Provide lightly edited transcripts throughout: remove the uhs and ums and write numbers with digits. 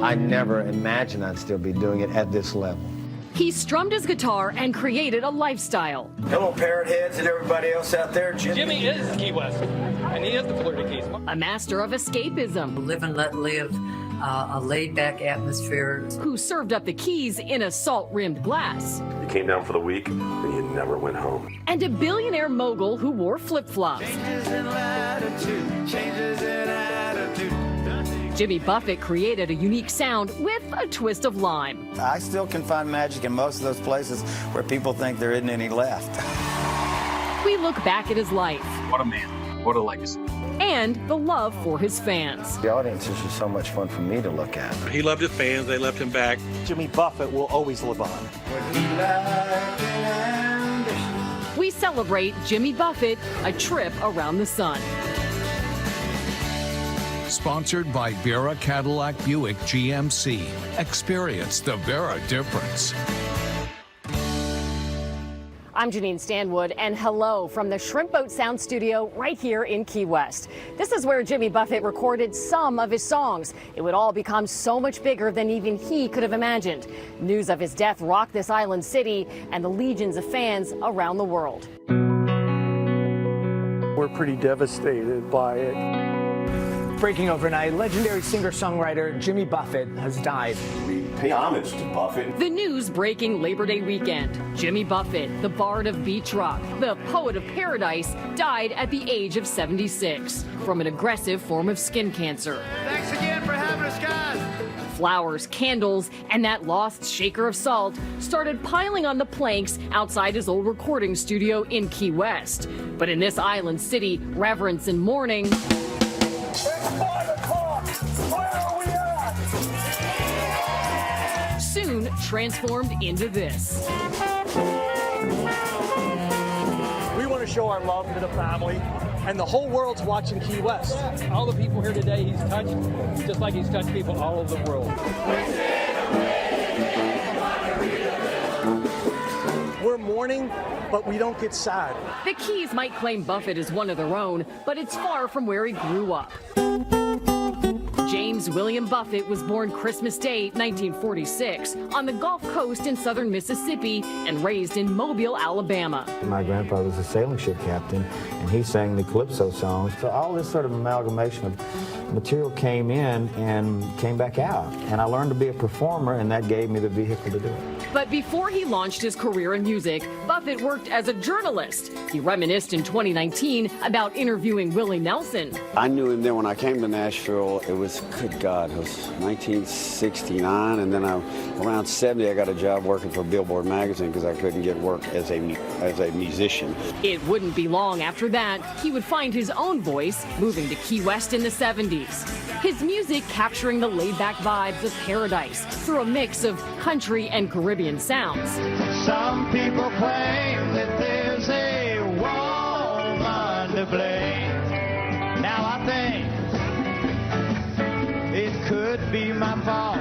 I never imagined I'd still be doing it at this level. He strummed his guitar and created a lifestyle. Hello, parrot heads and everybody else out there. Jimmy is Key West, and he is the Florida Keys. A master of escapism. Live and let live, a laid-back atmosphere. Who served up the Keys in a salt-rimmed glass. You came down for the week, and you never went home. And a billionaire mogul who wore flip-flops. Changes in latitude, changes in attitude. Jimmy Buffett created a unique sound with a twist of lime. I still can find magic in most of those places where people think there isn't any left. We look back at his life. What a man. What a legacy. And the love for his fans. The audience is just so much fun for me to look at. He loved his fans. They left him back. Jimmy Buffett will always live on. We celebrate Jimmy Buffett, a trip around the sun. Sponsored by Vera Cadillac Buick GMC. Experience the Vera difference. I'm Janine Stanwood, and hello from the Shrimp Boat Sound Studio right here in Key West. This is where Jimmy Buffett recorded some of his songs. It would all become so much bigger than even he could have imagined. News of his death rocked this island city and the legions of fans around the world. We're pretty devastated by it. Breaking overnight, legendary singer-songwriter Jimmy Buffett has died. We pay homage to Buffett. The news breaking Labor Day weekend. Jimmy Buffett, the bard of beach rock, the poet of paradise, died at the age of 76 from an aggressive form of skin cancer. Thanks again for having us, guys. Flowers, candles, and that lost shaker of salt started piling on the planks outside his old recording studio in Key West. But in this island city, reverence and mourning... It's 5 o'clock! Where are we at? Soon transformed into this. We want to show our love to the family, and the whole world's watching Key West. All the people here today he's touched, just like he's touched people all over the world. We're mourning, but we don't get sad. The Keys might claim Buffett is one of their own, but it's far from where he grew up. James William Buffett was born Christmas Day, 1946, on the Gulf Coast in southern Mississippi and raised in Mobile, Alabama. My grandfather was a sailing ship captain, and he sang the Calypso songs. So all this sort of amalgamation of material came in and came back out. And I learned to be a performer, and that gave me the vehicle to do it. But before he launched his career in music, Buffett worked as a journalist. He reminisced in 2019 about interviewing Willie Nelson. I knew him then when I came to Nashville. It was, good God, it was 1969, and then around 70 I got a job working for Billboard magazine because I couldn't get work as a musician. It wouldn't be long after that he would find his own voice, moving to Key West in the 70s. His music capturing the laid-back vibes of paradise through a mix of country and Caribbean sounds. Some people claim that there's a woman to blame. Now I think it could be my fault.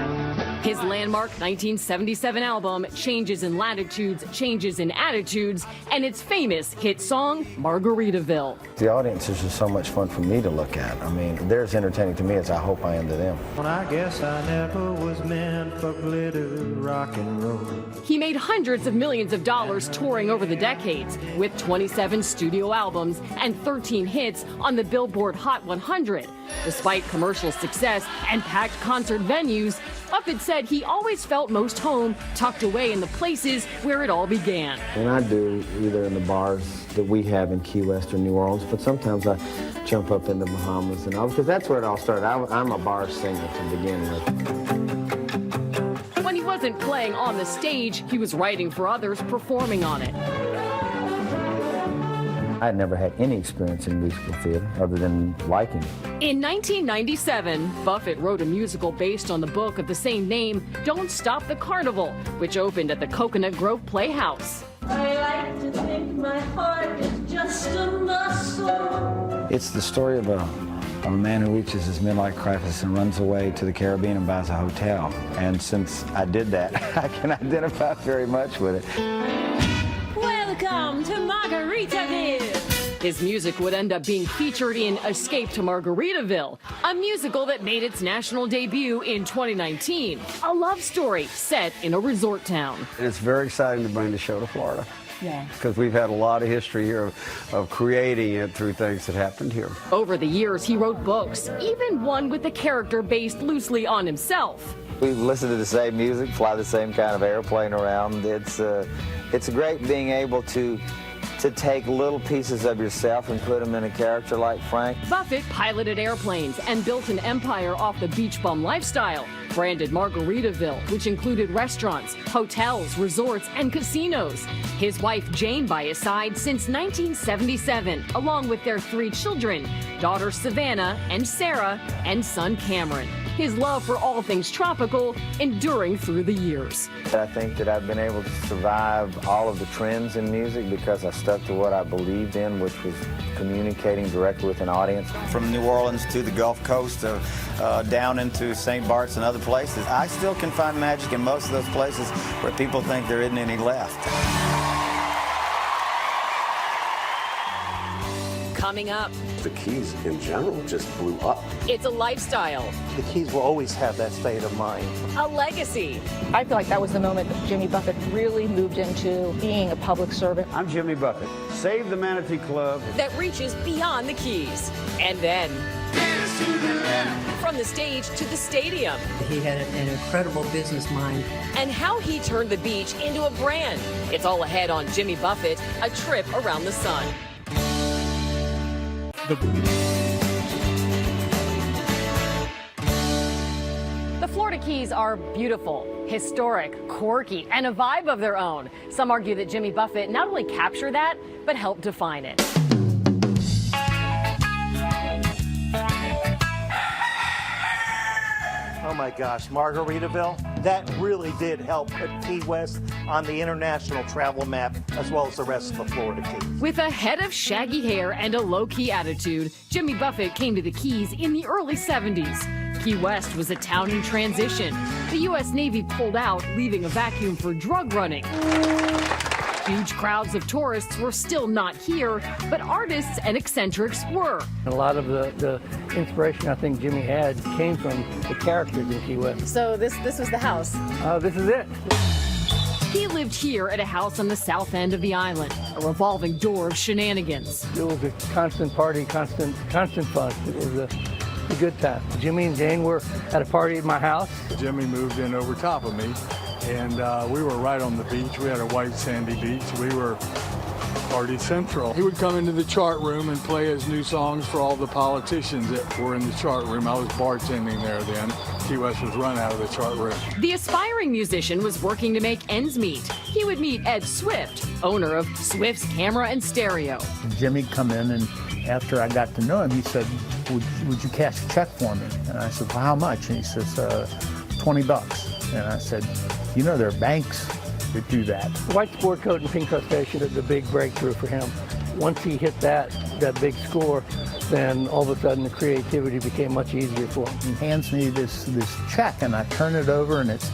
His landmark 1977 album, Changes in Latitudes, Changes in Attitudes, and its famous hit song, Margaritaville. The audience is just so much fun for me to look at. I mean, they're as entertaining to me as I hope I am to them. Well, I guess I never was meant for glitter, rock and roll. He made hundreds of millions of dollars touring over the decades, with 27 studio albums and 13 hits on the Billboard Hot 100. Despite commercial success and packed concert venues, Buffett said he always felt most home tucked away in the places where it all began. And I do, either in the bars that we have in Key West or New Orleans, but sometimes I jump up in the Bahamas and all, because that's where it all started. I'm a bar singer to begin with. When he wasn't playing on the stage, he was writing for others, performing on it. I had never had any experience in musical theater other than liking it. In 1997, Buffett wrote a musical based on the book of the same name, Don't Stop the Carnival, which opened at the Coconut Grove Playhouse. I like to think my heart is just a muscle. It's the story of a man who reaches his midlife crisis and runs away to the Caribbean and buys a hotel. And since I did that, I can identify very much with it. Welcome to Margaritaville. His music would end up being featured in Escape to Margaritaville, a musical that made its national debut in 2019. A love story set in a resort town. It's very exciting to bring the show to Florida. Yeah. Because we've had a lot of history here of creating it through things that happened here. Over the years, he wrote books, even one with a character based loosely on himself. We listen to the same music, fly the same kind of airplane around. It's great being able to take little pieces of yourself and put them in a character like Frank. Buffett piloted airplanes and built an empire off the beach bum lifestyle, branded Margaritaville, which included restaurants, hotels, resorts, and casinos. His wife Jane by his side since 1977, along with their 3 children, daughter Savannah and Sarah, and son Cameron. His love for all things tropical enduring through the years. I think that I've been able to survive all of the trends in music because I stuck to what I believed in, which was communicating directly with an audience. From New Orleans to the Gulf Coast, down into St. Bart's and other places, I still can find magic in most of those places where people think there isn't any left. Coming up, The Keys in general just blew up. it's a lifestyle, The Keys will always have that state of mind. a legacy, I feel like that was the moment that Jimmy Buffett really moved into being a public servant. I'm Jimmy Buffett. Save the Manatee Club. that reaches beyond the Keys. And then, from the stage to the stadium, He had an incredible business mind. and how he turned the beach into a brand. It's all ahead on Jimmy Buffett, a trip around the sun. The Florida Keys are beautiful, historic, quirky, and a vibe of their own. Some argue that Jimmy Buffett not only captured that, but helped define it. Oh my gosh, Margaritaville, that really did help put Key West on the international travel map, as well as the rest of the Florida Keys. With a head of shaggy hair and a low-key attitude, Jimmy Buffett came to the Keys in the early 70s. Key West was a town in transition. The U.S. Navy pulled out, leaving a vacuum for drug running. Huge crowds of tourists were still not here, but artists and eccentrics were. A lot of the inspiration I think Jimmy had came from the characters in Key West. So this was the house. This is it. He lived here at a house on the south end of the island, a revolving door of shenanigans. It was a constant party, constant fun. It was a good time. Jimmy and Jane were at a party at my house. Jimmy moved in over top of me, and we were right on the beach. We had a white sandy beach. We were party central. He would come into the chart room and play his new songs for all the politicians that were in the chart room. I was bartending there then. Key West was run out of the chart room. The aspiring musician was working to make ends meet. He would meet Ed Swift, owner of Swift's Camera and Stereo. Jimmy come in, and after I got to know him, he said, would you cash a check for me? And I said, well, how much? And he says, $20. And I said, you know, there are banks that do that. White sport coat and pink crustacean is a big breakthrough for him. Once he hit that big score, then all of a sudden the creativity became much easier for him. He hands me this check, and I turn it over, and it's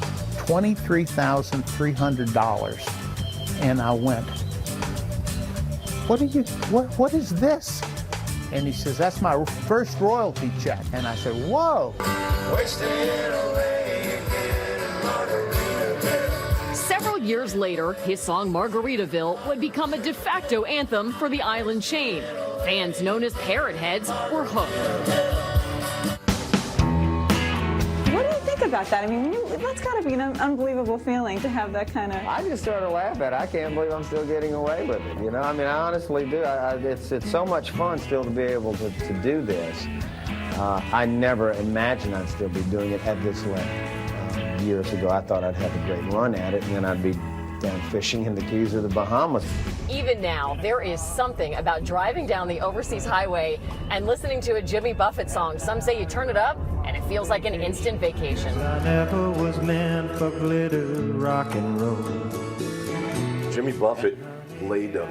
$23,300. And I went, what is this? And he says, that's my first royalty check. And I said, whoa. Several years later, his song Margaritaville would become a de facto anthem for the island chain. Fans known as Parrot Heads were hooked. What do you think about that? I mean, that's got to be an unbelievable feeling to have that kind of... I just sort of laugh at it. I can't believe I'm still getting away with it, you know? I mean, I honestly do. It's so much fun still to be able to do this. I never imagined I'd still be doing it at this level. Years ago, I thought I'd have a great run at it, and then I'd be down fishing in the Keys or the Bahamas. Even now, there is something about driving down the overseas highway and listening to a Jimmy Buffett song. Some say you turn it up, and it feels like an instant vacation. I never was meant for glitter, rock and roll. Jimmy Buffett laid a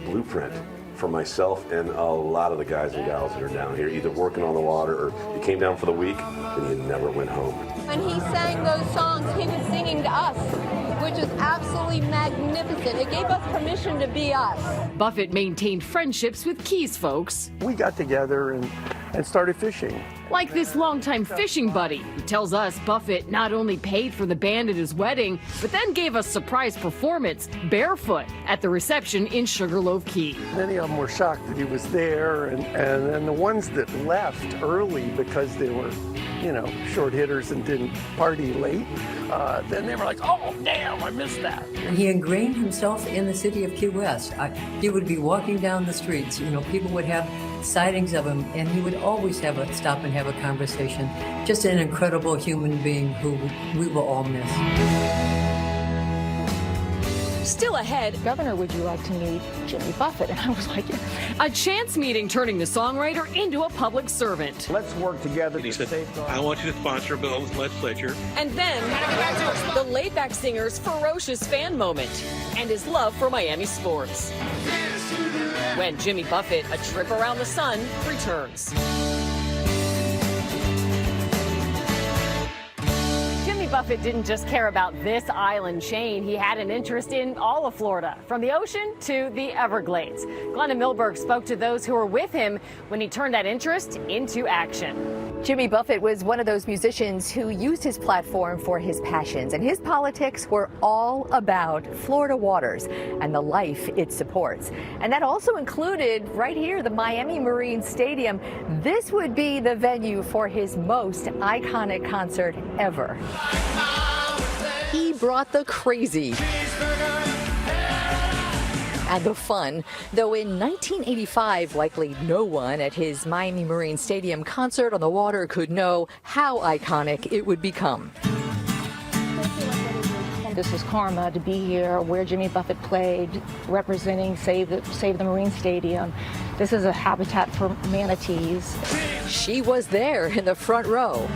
blueprint for myself and a lot of the guys and gals that are down here, either working on the water or you came down for the week and you never went home. When he sang those songs, he was singing to us. which is absolutely magnificent. It gave us permission to be us. Buffett maintained friendships with Keys folks. We got together and started fishing. Like this longtime fishing buddy who tells us Buffett not only paid for the band at his wedding, but then gave a surprise performance barefoot at the reception in Sugarloaf Key. Many of them were shocked that he was there, and then the ones that left early because they were, short hitters and didn't party late, then they were like, oh, damn, I missed that. He ingrained himself in the city of Key West. He would be walking down the streets, people would have sightings of him, and he would always stop and have a conversation. Just an incredible human being who we will all miss. Still ahead, Governor, would you like to meet Jimmy Buffett? And I was like, yeah. A chance meeting turning the songwriter into a public servant. Let's work together He to said, safeguard. I want you to sponsor a bill with the legislature. And then, the laid-back singer's ferocious fan moment and his love for Miami sports. When Jimmy Buffett, a trip around the sun, returns. Jimmy Buffett didn't just care about this island chain. He had an interest in all of Florida, from the ocean to the Everglades. Glenda Milberg spoke to those who were with him when he turned that interest into action. Jimmy Buffett was one of those musicians who used his platform for his passions, and his politics were all about Florida waters and the life it supports. And that also included right here, the Miami Marine Stadium. This would be the venue for his most iconic concert ever. He brought the crazy and the fun, though in 1985, likely no one at his Miami Marine Stadium concert on the water could know how iconic it would become. This is karma to be here where Jimmy Buffett played, representing Save the Marine Stadium. This is a habitat for manatees. She was there in the front row.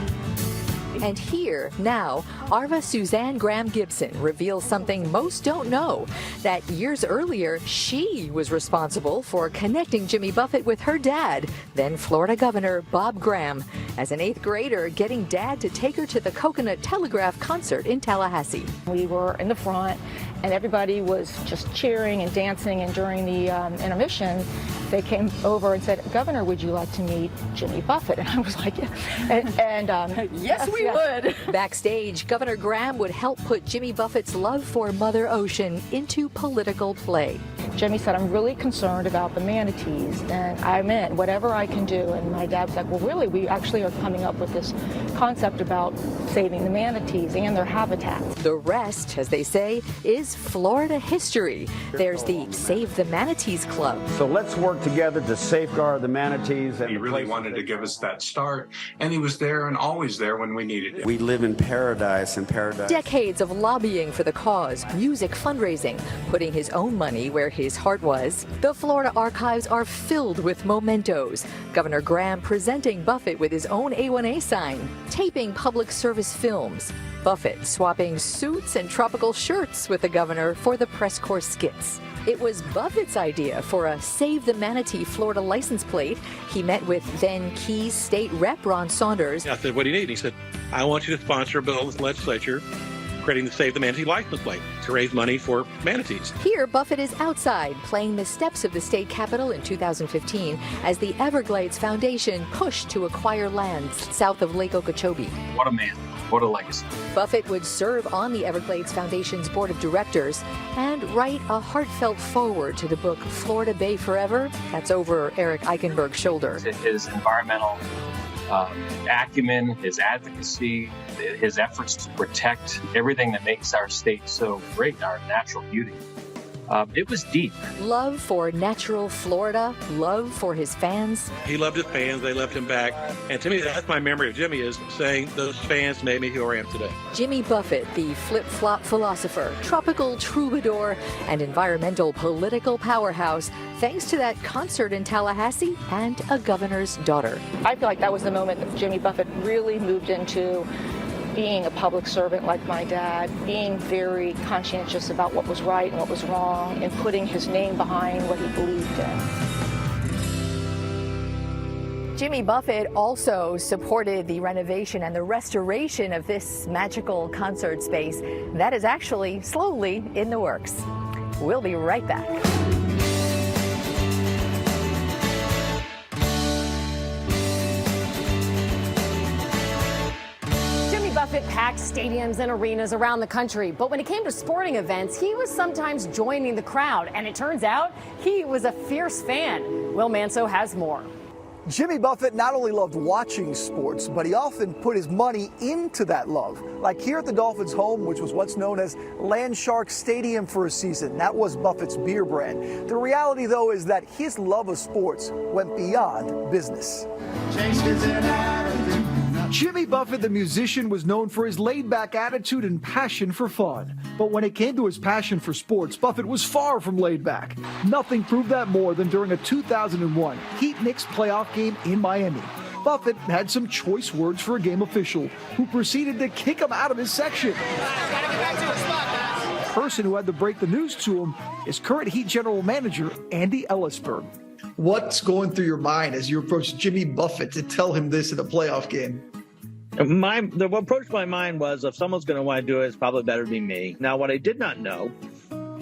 And here, now, Arva Suzanne Graham Gibson reveals something most don't know, that years earlier, she was responsible for connecting Jimmy Buffett with her dad, then Florida Governor Bob Graham, as an 8th grader, getting Dad to take her to the Coconut Telegraph concert in Tallahassee. We were in the front, and everybody was just cheering and dancing, and during the intermission, they came over and said, Governor, would you like to meet Jimmy Buffett? And I was like, yeah. Yes, we would. Backstage, Governor Graham would help put Jimmy Buffett's love for Mother Ocean into political play. Jimmy said, I'm really concerned about the manatees, and I meant whatever I can do. And my dad was like, well, really, we actually are coming up with this concept about saving the manatees and their habitats. The rest, as they say, is Florida history. There's the Save the Manatees Club. So let's work together to safeguard the manatees. And He really wanted to give us that start, and he was there and always there when we needed it. We live in paradise, and paradise. Decades of lobbying for the cause, music fundraising, putting his own money where his heart was. The Florida archives are filled with mementos. Governor Graham presenting Buffett with his own A1A sign, taping public service films. Buffett swapping suits and tropical shirts with the governor for the press corps skits. It was Buffett's idea for a Save the Manatee Florida license plate. He met with then Keys State Rep Ron Saunders. I said, what do you need? He said, I want you to sponsor a bill with the legislature creating the Save the Manatee license plate to raise money for manatees. Here, Buffett is outside playing the steps of the state capitol in 2015 as the Everglades Foundation pushed to acquire lands south of Lake Okeechobee. What a man. What a legacy. Buffett would serve on the Everglades Foundation's board of directors and write a heartfelt foreword to the book Florida Bay Forever. That's over Eric Eichenberg's shoulder. His environmental acumen, his advocacy, his efforts to protect everything that makes our state so great, our natural beauty. It was deep. Love for natural Florida, love for his fans. He loved his fans, they loved him back. And to me, that's my memory of Jimmy, is saying those fans made me who I am today. Jimmy Buffett, the flip-flop philosopher, tropical troubadour, and environmental political powerhouse, thanks to that concert in Tallahassee and a governor's daughter. I feel like that was the moment that Jimmy Buffett really moved into being a public servant like my dad, being very conscientious about what was right and what was wrong, and putting his name behind what he believed in. Jimmy Buffett also supported the renovation and the restoration of this magical concert space. That is actually slowly in the works. We'll be right back. Jimmy Buffett packed stadiums and arenas around the country, but when it came to sporting events, he was sometimes joining the crowd, and it turns out he was a fierce fan. Will Manso has more. Jimmy Buffett not only loved watching sports, but he often put his money into that love. Like here at the Dolphins' home, which was once known as Landshark Stadium for a season. That was Buffett's beer brand. The reality, though, is that his love of sports went beyond business. Jimmy Buffett, the musician, was known for his laid-back attitude and passion for fun. But when it came to his passion for sports, Buffett was far from laid-back. Nothing proved that more than during a 2001 Heat-Knicks playoff game in Miami. Buffett had some choice words for a game official, who proceeded to kick him out of his section. The person who had to break the news to him is current Heat general manager Andy Ellisberg. What's going through your mind as you approach Jimmy Buffett to tell him this in a playoff game? The approach to my mind was, if someone's going to want to do it, it's probably better to be me. Now, what I did not know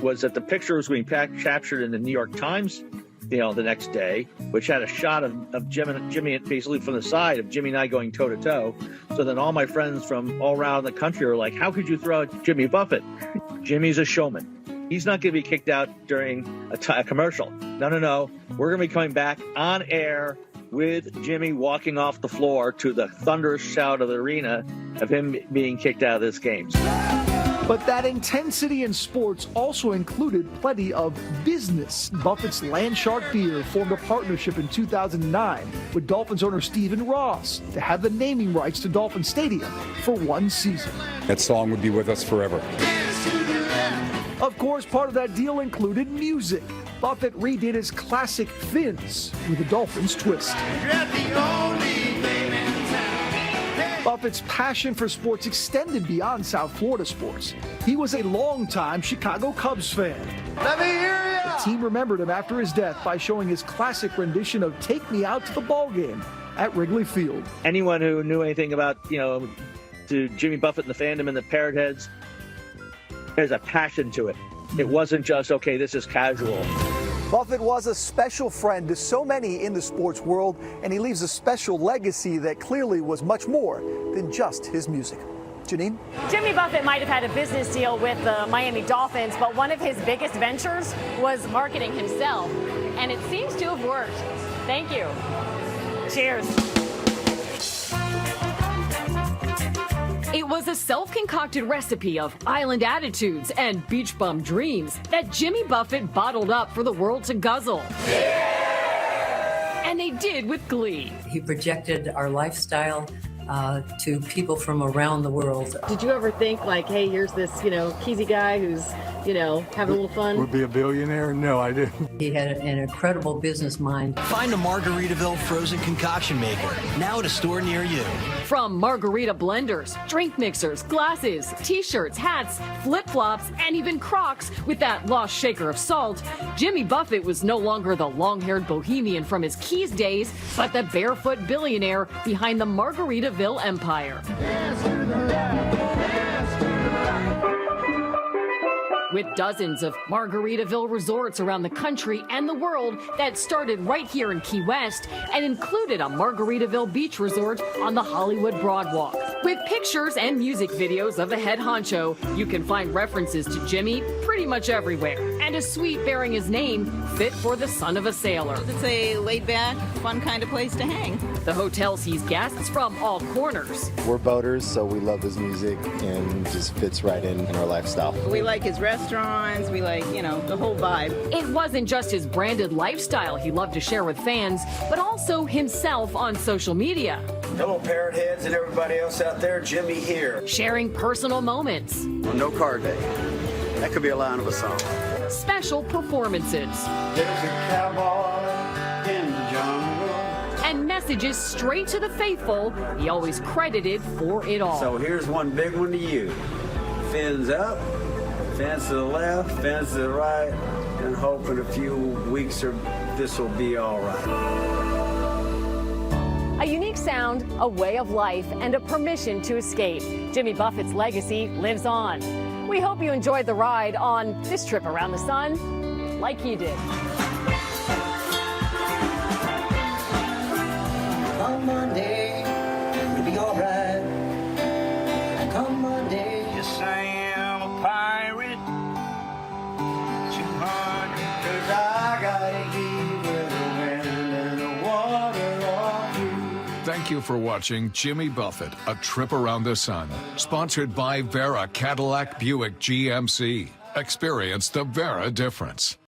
was that the picture was being captured in the New York Times, the next day, which had a shot of Jimmy basically from the side of Jimmy and I going toe to toe. So then all my friends from all around the country were like, "How could you throw out Jimmy Buffett? Jimmy's a showman. He's not going to be kicked out during a commercial. No. We're going to be coming back on air with Jimmy walking off the floor to the thunderous shout of the arena of him being kicked out of this game." But that intensity in sports also included plenty of business. Buffett's Landshark Beer formed a partnership in 2009 with Dolphins owner Stephen Ross to have the naming rights to Dolphin Stadium for one season. That song would be with us forever. Of course, part of that deal included music. Buffett redid his classic Fins with a Dolphins twist. Buffett's passion for sports extended beyond South Florida sports. He was a longtime Chicago Cubs fan. Let me hear you! The team remembered him after his death by showing his classic rendition of "Take Me Out to the Ball Game" at Wrigley Field. Anyone who knew anything about, to Jimmy Buffett and the fandom and the Parrot Heads, there's a passion to it. It wasn't just, okay, this is casual. Buffett was a special friend to so many in the sports world, and he leaves a special legacy that clearly was much more than just his music. Janine? Jimmy Buffett might have had a business deal with the Miami Dolphins, but one of his biggest ventures was marketing himself, and it seems to have worked. Thank you. Cheers. It was a self-concocted recipe of island attitudes and beach bum dreams that Jimmy Buffett bottled up for the world to guzzle. And they did with glee. He projected our lifestyle to people from around the world. Did you ever think, like, hey, here's this, keezy guy who's, having a little fun? Would be a billionaire? No, I didn't. He had an incredible business mind. Find a Margaritaville frozen concoction maker, now at a store near you. From margarita blenders, drink mixers, glasses, t-shirts, hats, flip-flops, and even Crocs with that lost shaker of salt, Jimmy Buffett was no longer the long-haired bohemian from his Keys days, but the barefoot billionaire behind the Margaritaville empire. With dozens of Margaritaville resorts around the country and the world that started right here in Key West and included a Margaritaville beach resort on the Hollywood Broadwalk. With pictures and music videos of the head honcho, you can find references to Jimmy pretty much everywhere, and a suite bearing his name fit for the son of a sailor. It's a laid-back, fun kind of place to hang. The hotel sees guests from all corners. We're boaters, so we love his music and just fits right in our lifestyle. We like his restaurants, we like, the whole vibe. It wasn't just his branded lifestyle he loved to share with fans, but also himself on social media. Hello, Parrot Heads and everybody else out there, Jimmy here. Sharing personal moments. On No Car Day. That could be a line of a song. Special performances. There's a cowboy in the jungle. And messages straight to the faithful, he always credited for it all. So here's one big one to you. Fins up, fins to the left, fins to the right, and hope in a few weeks this will be all right. A unique sound, a way of life, and a permission to escape. Jimmy Buffett's legacy lives on. We hope you enjoyed the ride on this trip around the sun like he did. Come Monday, we'll be all right. Come Monday. Yes, I am a pirate. 'Cause I gotta give where the wind and the water are free. Thank you for watching Jimmy Buffett, A Trip Around the Sun. Sponsored by Vera Cadillac Buick GMC. Experience the Vera difference.